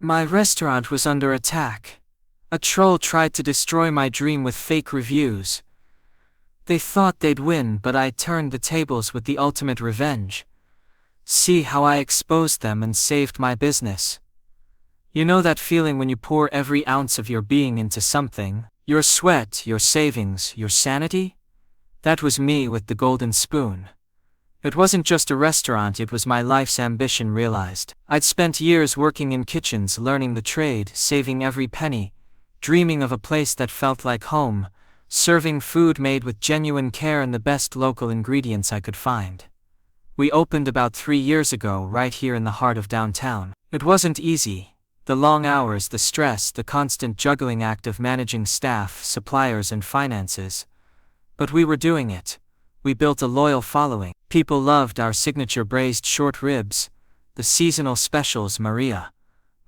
My restaurant was under attack. A troll tried to destroy my dream with fake reviews. They thought they'd win, but I turned the tables with the ultimate revenge. See how I exposed them and saved my business. You know that feeling when you pour every ounce of your being into something? Your sweat, your savings, your sanity? That was me with the golden spoon. It wasn't just a restaurant, it was my life's ambition realized. I'd spent years working in kitchens, learning the trade, saving every penny, dreaming of a place that felt like home, serving food made with genuine care and the best local ingredients I could find. We opened about 3 years ago, right here in the heart of downtown. It wasn't easy. The long hours, the stress, the constant juggling act of managing staff, suppliers and finances. But we were doing it. We built a loyal following. People loved our signature braised short ribs, the seasonal specials Maria.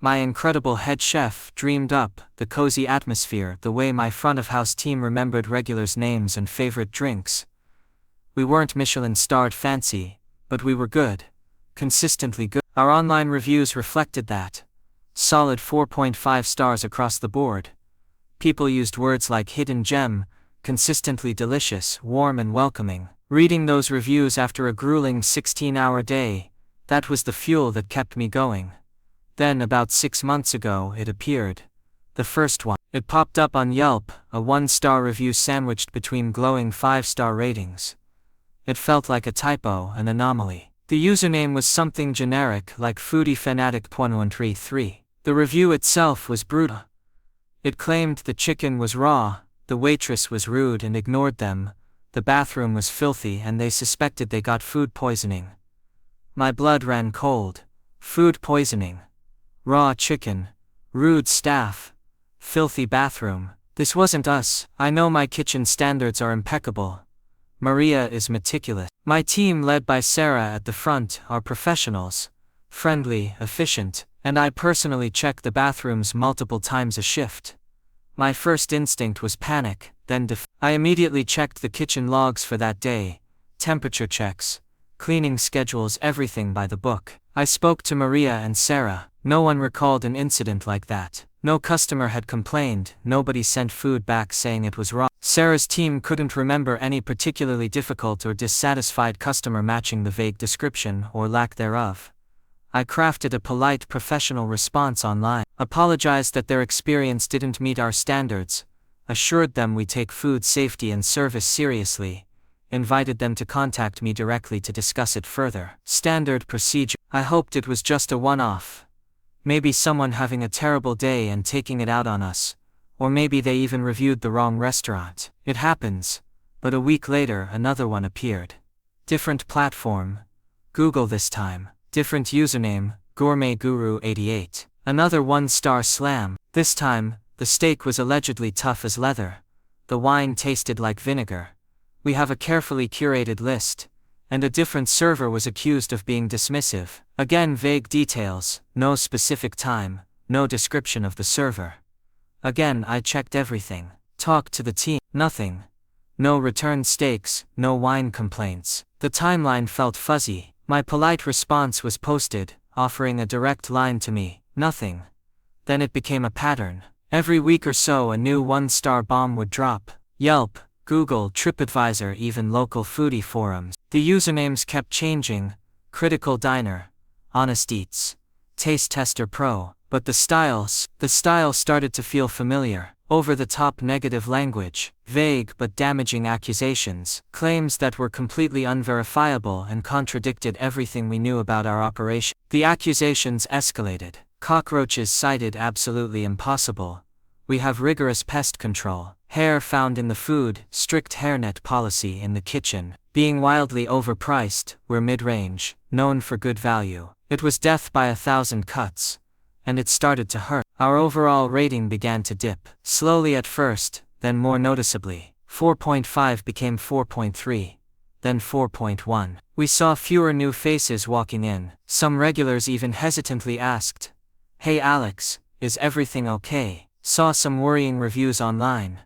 My incredible head chef dreamed up the cozy atmosphere, the way my front-of-house team remembered regulars' names and favorite drinks. We weren't Michelin-starred fancy, but we were good. Consistently good. Our online reviews reflected that. Solid 4.5 stars across the board. People used words like hidden gem, consistently delicious, warm and welcoming. Reading those reviews after a grueling 16-hour day, that was the fuel that kept me going. Then about 6 months ago it appeared. The first one. It popped up on Yelp, a 1-star review sandwiched between glowing 5-star ratings. It felt like a typo, an anomaly. The username was something generic like Foodie Fanatic 133. The review itself was brutal. It claimed the chicken was raw, the waitress was rude and ignored them, the bathroom was filthy and they suspected they got food poisoning. My blood ran cold. Food poisoning. Raw chicken. Rude staff. Filthy bathroom. This wasn't us. I know my kitchen standards are impeccable. Maria is meticulous. My team, led by Sarah at the front, are professionals. Friendly, efficient, and I personally check the bathrooms multiple times a shift. My first instinct was panic, then I immediately checked the kitchen logs for that day, temperature checks, cleaning schedules, everything by the book. I spoke to Maria and Sarah. No one recalled an incident like that. No customer had complained, nobody sent food back saying it was raw. Sarah's team couldn't remember any particularly difficult or dissatisfied customer matching the vague description or lack thereof. I crafted a polite professional response online, apologized that their experience didn't meet our standards, assured them we take food safety and service seriously, invited them to contact me directly to discuss it further. Standard procedure. I hoped it was just a one-off. Maybe someone having a terrible day and taking it out on us, or maybe they even reviewed the wrong restaurant. It happens, but a week later another one appeared. Different platform. Google this time. Different username, Gourmet Guru 88. Another 1-star slam. This time, the steak was allegedly tough as leather. The wine tasted like vinegar. We have a carefully curated list. And a different server was accused of being dismissive. Again, vague details, no specific time, no description of the server. Again, I checked everything. Talked to the team. Nothing. No returned steaks, no wine complaints. The timeline felt fuzzy. My polite response was posted, offering a direct line to me. Nothing. Then it became a pattern. Every week or so a new 1-star bomb would drop. Yelp, Google, TripAdvisor, even local foodie forums. The usernames kept changing. Critical Diner, Honest Eats, Taste Tester Pro. But the style started to feel familiar. Over-the-top negative language, vague but damaging accusations, claims that were completely unverifiable and contradicted everything we knew about our operation. The accusations escalated. Cockroaches cited, absolutely impossible. We have rigorous pest control. Hair found in the food, strict hairnet policy in the kitchen. Being wildly overpriced, we're mid-range, known for good value. It was death by 1,000 cuts. And it started to hurt. Our overall rating began to dip. Slowly at first, then more noticeably. 4.5 became 4.3. Then 4.1. We saw fewer new faces walking in. Some regulars even hesitantly asked, "Hey Alex, is everything okay?" Saw some worrying reviews online.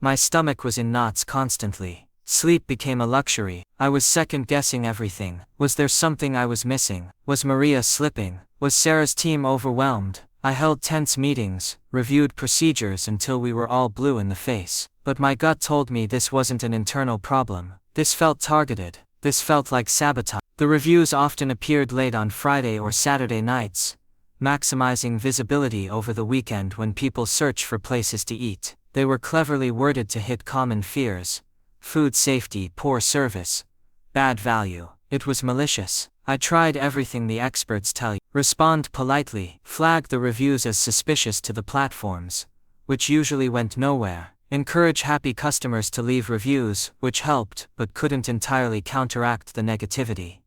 My stomach was in knots constantly. Sleep became a luxury. I was second-guessing everything. Was there something I was missing? Was Maria slipping? Was Sarah's team overwhelmed? I held tense meetings, reviewed procedures until we were all blue in the face. But my gut told me this wasn't an internal problem. This felt targeted. This felt like sabotage. The reviews often appeared late on Friday or Saturday nights, maximizing visibility over the weekend when people search for places to eat. They were cleverly worded to hit common fears: food safety, poor service, bad value. It was malicious. I tried everything the experts tell you. Respond politely, flag the reviews as suspicious to the platforms, which usually went nowhere. Encourage happy customers to leave reviews, which helped but couldn't entirely counteract the negativity.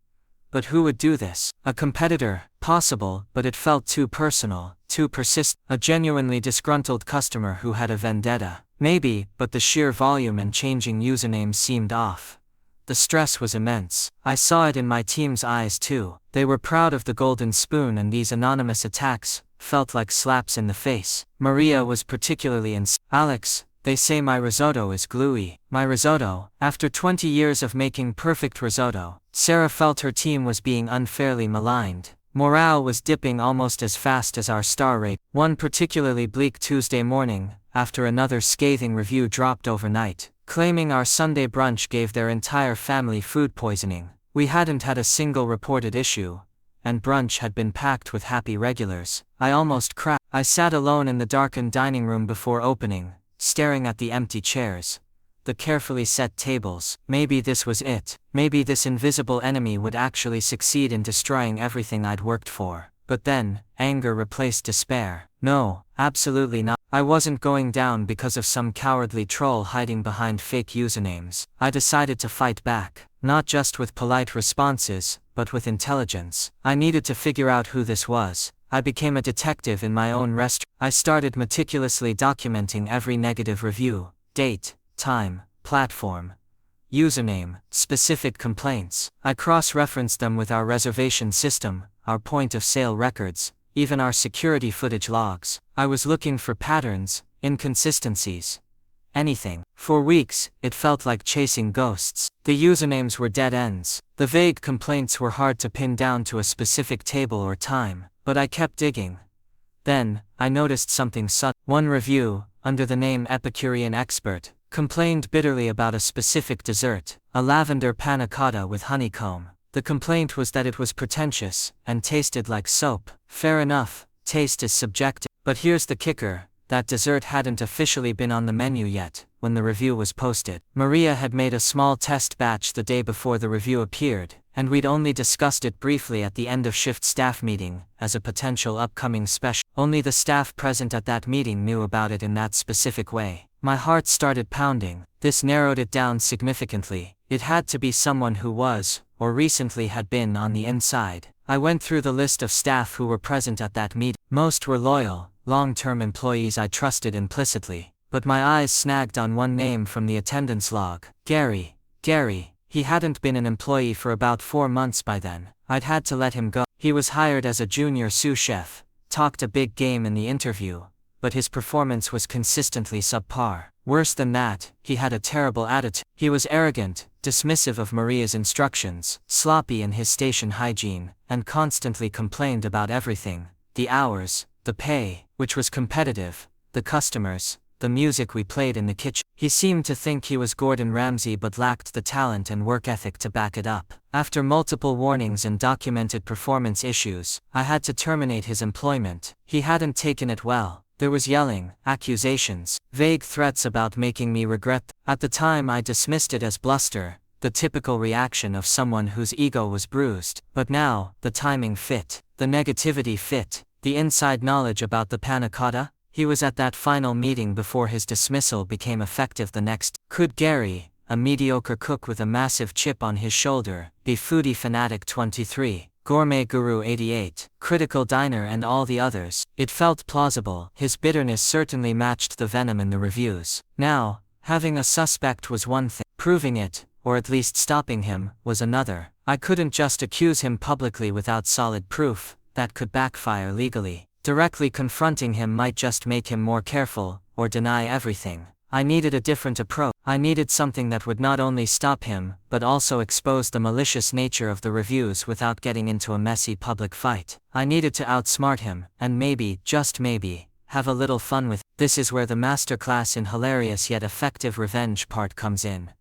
But who would do this? A competitor? Possible, but it felt too personal, too persistent. A genuinely disgruntled customer who had a vendetta? Maybe, but the sheer volume and changing usernames seemed off. The stress was immense. I saw it in my team's eyes too. They were proud of the golden spoon, and these anonymous attacks felt like slaps in the face. Maria was particularly Alex, they say my risotto is gluey. My risotto? After 20 years of making perfect risotto, Sarah felt her team was being unfairly maligned. Morale was dipping almost as fast as our star rate. One particularly bleak Tuesday morning, after another scathing review dropped overnight, claiming our Sunday brunch gave their entire family food poisoning. We hadn't had a single reported issue, and brunch had been packed with happy regulars. I almost cracked. I sat alone in the darkened dining room before opening, staring at the empty chairs, the carefully set tables. Maybe this was it. Maybe this invisible enemy would actually succeed in destroying everything I'd worked for. But then, anger replaced despair. No, absolutely not. I wasn't going down because of some cowardly troll hiding behind fake usernames. I decided to fight back, not just with polite responses, but with intelligence. I needed to figure out who this was. I became a detective in my own restaurant. I started meticulously documenting every negative review: date, time, platform, username, specific complaints. I cross-referenced them with our reservation system, our point-of-sale records, even our security footage logs. I was looking for patterns, inconsistencies, anything. For weeks, it felt like chasing ghosts. The usernames were dead ends. The vague complaints were hard to pin down to a specific table or time. But I kept digging. Then, I noticed something subtle. One review, under the name Epicurean Expert, complained bitterly about a specific dessert, a lavender panna cotta with honeycomb. The complaint was that it was pretentious, and tasted like soap. Fair enough, taste is subjective. But here's the kicker: that dessert hadn't officially been on the menu yet, when the review was posted. Maria had made a small test batch the day before the review appeared, and we'd only discussed it briefly at the end-of-shift staff meeting, as a potential upcoming special. Only the staff present at that meeting knew about it in that specific way. My heart started pounding. This narrowed it down significantly. It had to be someone who was, or recently had been, on the inside. I went through the list of staff who were present at that meeting. Most were loyal, long-term employees I trusted implicitly. But my eyes snagged on one name from the attendance log: Gary. He hadn't been an employee for about 4 months by then. I'd had to let him go. He was hired as a junior sous chef, talked a big game in the interview, but his performance was consistently subpar. Worse than that, he had a terrible attitude. He was arrogant, dismissive of Maria's instructions, sloppy in his station hygiene, and constantly complained about everything: the hours, the pay, which was competitive, the customers, the music we played in the kitchen. He seemed to think he was Gordon Ramsay but lacked the talent and work ethic to back it up. After multiple warnings and documented performance issues, I had to terminate his employment. He hadn't taken it well. There was yelling, accusations, vague threats about making me regret. At the time I dismissed it as bluster, the typical reaction of someone whose ego was bruised. But now, the timing fit. The negativity fit. The inside knowledge about the panna cotta? He was at that final meeting before his dismissal became effective the next. Could Gary, a mediocre cook with a massive chip on his shoulder, be foodie fanatic 23, gourmet guru 88, critical diner and all the others? It felt plausible. His bitterness certainly matched the venom in the reviews. Now, having a suspect was one thing. Proving it, or at least stopping him, was another. I couldn't just accuse him publicly without solid proof. That could backfire legally. Directly confronting him might just make him more careful, or deny everything. I needed a different approach. I needed something that would not only stop him, but also expose the malicious nature of the reviews without getting into a messy public fight. I needed to outsmart him, and maybe, just maybe, have a little fun with. This is where the masterclass in hilarious yet effective revenge part comes in.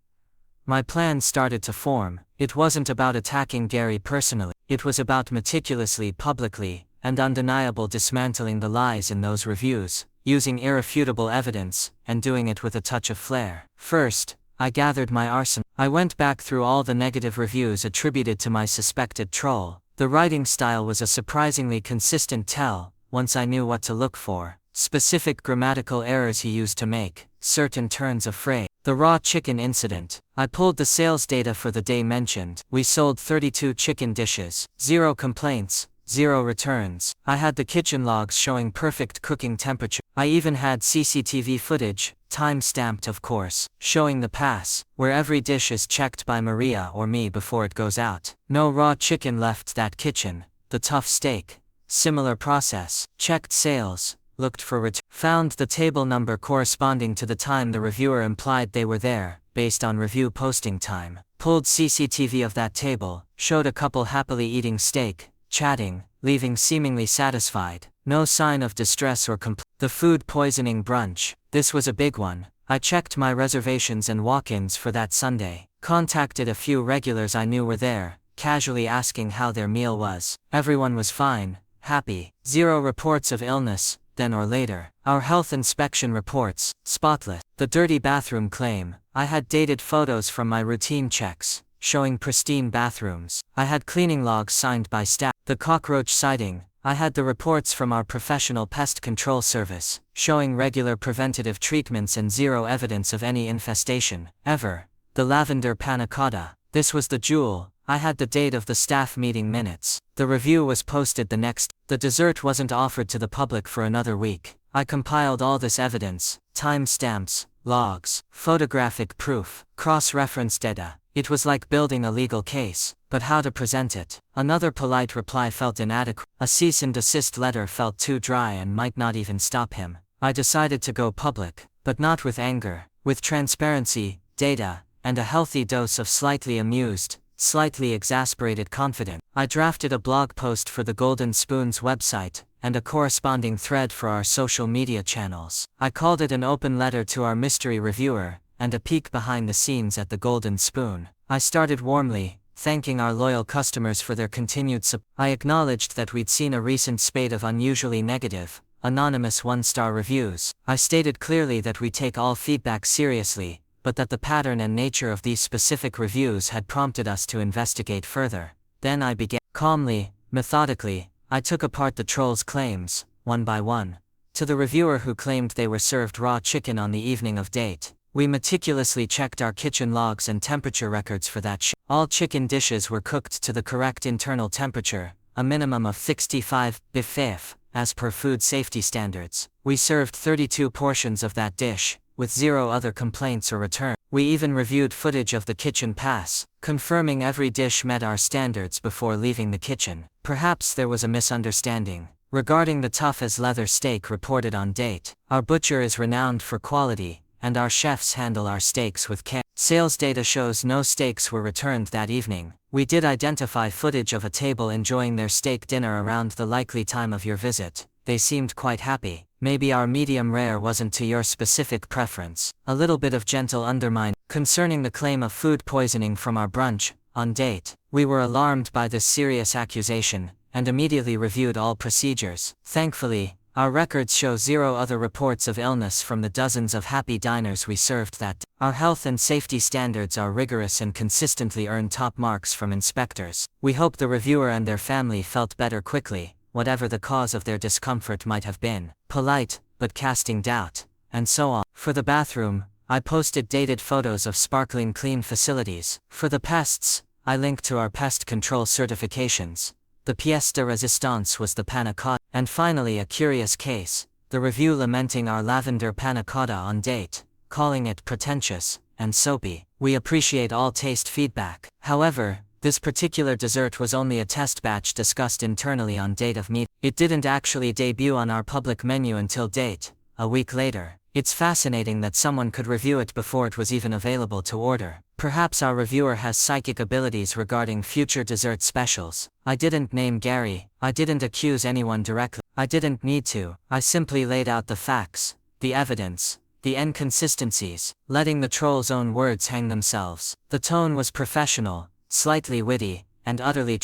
My plan started to form. It wasn't about attacking Gary personally. It was about meticulously, publicly, and undeniable dismantling the lies in those reviews, using irrefutable evidence, and doing it with a touch of flair. First, I gathered my arsenal. I went back through all the negative reviews attributed to my suspected troll. The writing style was a surprisingly consistent tell, once I knew what to look for. Specific grammatical errors he used to make, certain turns of phrase. The raw chicken incident. I pulled the sales data for the day mentioned. We sold 32 chicken dishes, 0 complaints, 0 returns. I had the kitchen logs showing perfect cooking temperature. I even had CCTV footage, time-stamped of course, showing the pass, where every dish is checked by Maria or me before it goes out. No raw chicken left that kitchen. The tough steak. Similar process. Checked sales. Looked for found the table number corresponding to the time the reviewer implied they were there, based on review posting time. Pulled CCTV of that table, showed a couple happily eating steak, chatting, leaving seemingly satisfied. No sign of distress or complaint. The food poisoning brunch. This was a big one. I checked my reservations and walk-ins for that Sunday. Contacted a few regulars I knew were there, casually asking how their meal was. Everyone was fine, happy. 0 reports of illness, then or later. Our health inspection reports, spotless. The dirty bathroom claim. I had dated photos from my routine checks, showing pristine bathrooms. I had cleaning logs signed by staff. The cockroach sighting. I had the reports from our professional pest control service, showing regular preventative treatments and 0 evidence of any infestation, ever. The lavender panna cotta. This was the jewel. I had the date of the staff meeting minutes. The review was posted the next. The dessert wasn't offered to the public for another week. I compiled all this evidence, timestamps, logs, photographic proof, cross-reference data. It was like building a legal case, but how to present it? Another polite reply felt inadequate. A cease and desist letter felt too dry and might not even stop him. I decided to go public, but not with anger, with transparency, data, and a healthy dose of slightly amused, slightly exasperated confidence. I drafted a blog post for the Golden Spoon's website, and a corresponding thread for our social media channels. I called it an open letter to our mystery reviewer, and a peek behind the scenes at the Golden Spoon. I started warmly, thanking our loyal customers for their continued support. I acknowledged that we'd seen a recent spate of unusually negative, anonymous 1-star reviews. I stated clearly that we take all feedback seriously, but that the pattern and nature of these specific reviews had prompted us to investigate further. Then I began. Calmly, methodically, I took apart the troll's claims, one by one. To the reviewer who claimed they were served raw chicken on the evening of date, we meticulously checked our kitchen logs and temperature records for that all chicken dishes were cooked to the correct internal temperature, a minimum of 65 degrees, as per food safety standards. We served 32 portions of that dish, with 0 other complaints or returns. We even reviewed footage of the kitchen pass, confirming every dish met our standards before leaving the kitchen. Perhaps there was a misunderstanding regarding the tough as leather steak reported on date. Our butcher is renowned for quality, and our chefs handle our steaks with care. Sales data shows no steaks were returned that evening. We did identify footage of a table enjoying their steak dinner around the likely time of your visit. They seemed quite happy. Maybe our medium rare wasn't to your specific preference. A little bit of gentle undermine. Concerning the claim of food poisoning from our brunch, on date, we were alarmed by this serious accusation, and immediately reviewed all procedures. Thankfully, our records show 0 other reports of illness from the dozens of happy diners we served that day. Our health and safety standards are rigorous and consistently earn top marks from inspectors. We hope the reviewer and their family felt better quickly, whatever the cause of their discomfort might have been. Polite, but casting doubt, and so on. For the bathroom, I posted dated photos of sparkling clean facilities. For the pests, I linked to our pest control certifications. The pièce de résistance was the panna cotta. And finally a curious case, the review lamenting our lavender panna cotta on date, calling it pretentious and soapy. We appreciate all taste feedback. However, this particular dessert was only a test batch discussed internally on date of meet. It didn't actually debut on our public menu until date, a week later. It's fascinating that someone could review it before it was even available to order. Perhaps our reviewer has psychic abilities regarding future dessert specials. I didn't name Gary, I didn't accuse anyone directly. I didn't need to, I simply laid out the facts, the evidence, the inconsistencies, letting the troll's own words hang themselves. The tone was professional, slightly witty, and utterly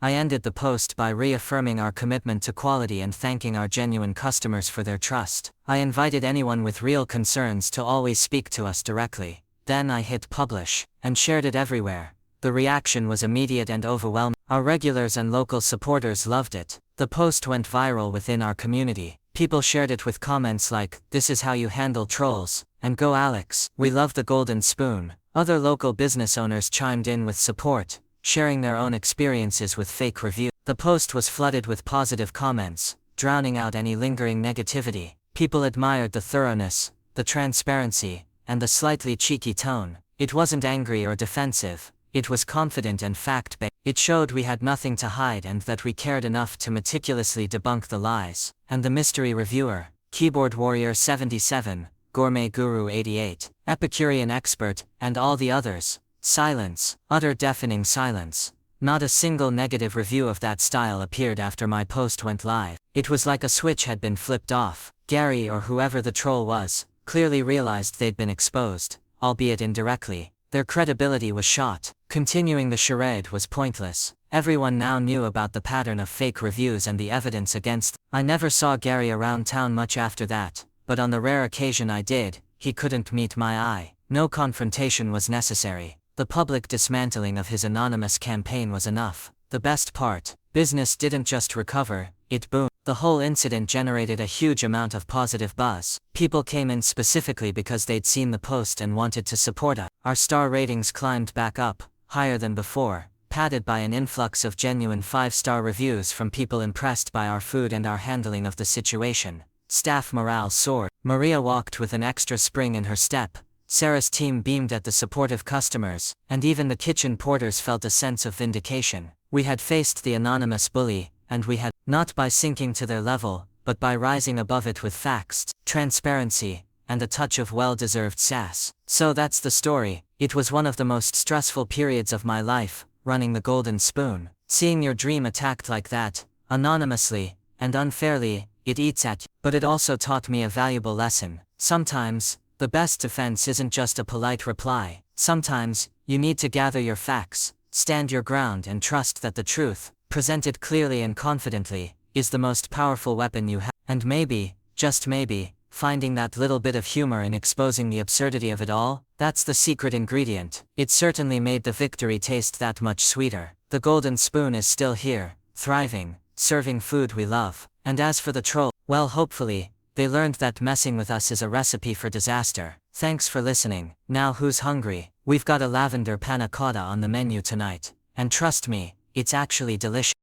I ended the post by reaffirming our commitment to quality and thanking our genuine customers for their trust. I invited anyone with real concerns to always speak to us directly. Then I hit publish, and shared it everywhere. The reaction was immediate and overwhelming. Our regulars and local supporters loved it. The post went viral within our community. People shared it with comments like, "This is how you handle trolls," and "Go Alex, we love the golden spoon." Other local business owners chimed in with support, sharing their own experiences with fake reviews. The post was flooded with positive comments, drowning out any lingering negativity. People admired the thoroughness, the transparency, and the slightly cheeky tone. It wasn't angry or defensive, it was confident and fact-based. It showed we had nothing to hide and that we cared enough to meticulously debunk the lies. And the mystery reviewer, Keyboard Warrior 77, Gourmet Guru 88, Epicurean Expert, and all the others. Silence, utter deafening silence. Not a single negative review of that style appeared after my post went live. It was like a switch had been flipped off. Gary or whoever the troll was, clearly realized they'd been exposed, albeit indirectly. Their credibility was shot. Continuing the charade was pointless. Everyone now knew about the pattern of fake reviews and the evidence against them. I never saw Gary around town much after that, but on the rare occasion I did, he couldn't meet my eye. No confrontation was necessary. The public dismantling of his anonymous campaign was enough. The best part, business didn't just recover, it boomed. The whole incident generated a huge amount of positive buzz. People came in specifically because they'd seen the post and wanted to support us. Our star ratings climbed back up, higher than before, padded by an influx of genuine 5-star reviews from people impressed by our food and our handling of the situation. Staff morale soared. Maria walked with an extra spring in her step. Sarah's team beamed at the supportive customers, and even the kitchen porters felt a sense of vindication. We had faced the anonymous bully, and we had, not by sinking to their level, but by rising above it with facts, transparency, and a touch of well-deserved sass. So that's the story. It was one of the most stressful periods of my life, running the golden spoon. Seeing your dream attacked like that, anonymously, and unfairly, it eats at you. But it also taught me a valuable lesson. Sometimes, the best defense isn't just a polite reply. Sometimes, you need to gather your facts, stand your ground and trust that the truth, presented clearly and confidently, is the most powerful weapon you have. And maybe, just maybe, finding that little bit of humor in exposing the absurdity of it all, that's the secret ingredient. It certainly made the victory taste that much sweeter. The golden spoon is still here, thriving, serving food we love. And as for the troll, well, hopefully, they learned that messing with us is a recipe for disaster. Thanks for listening. Now who's hungry? We've got a lavender panna cotta on the menu tonight. And trust me, it's actually delicious.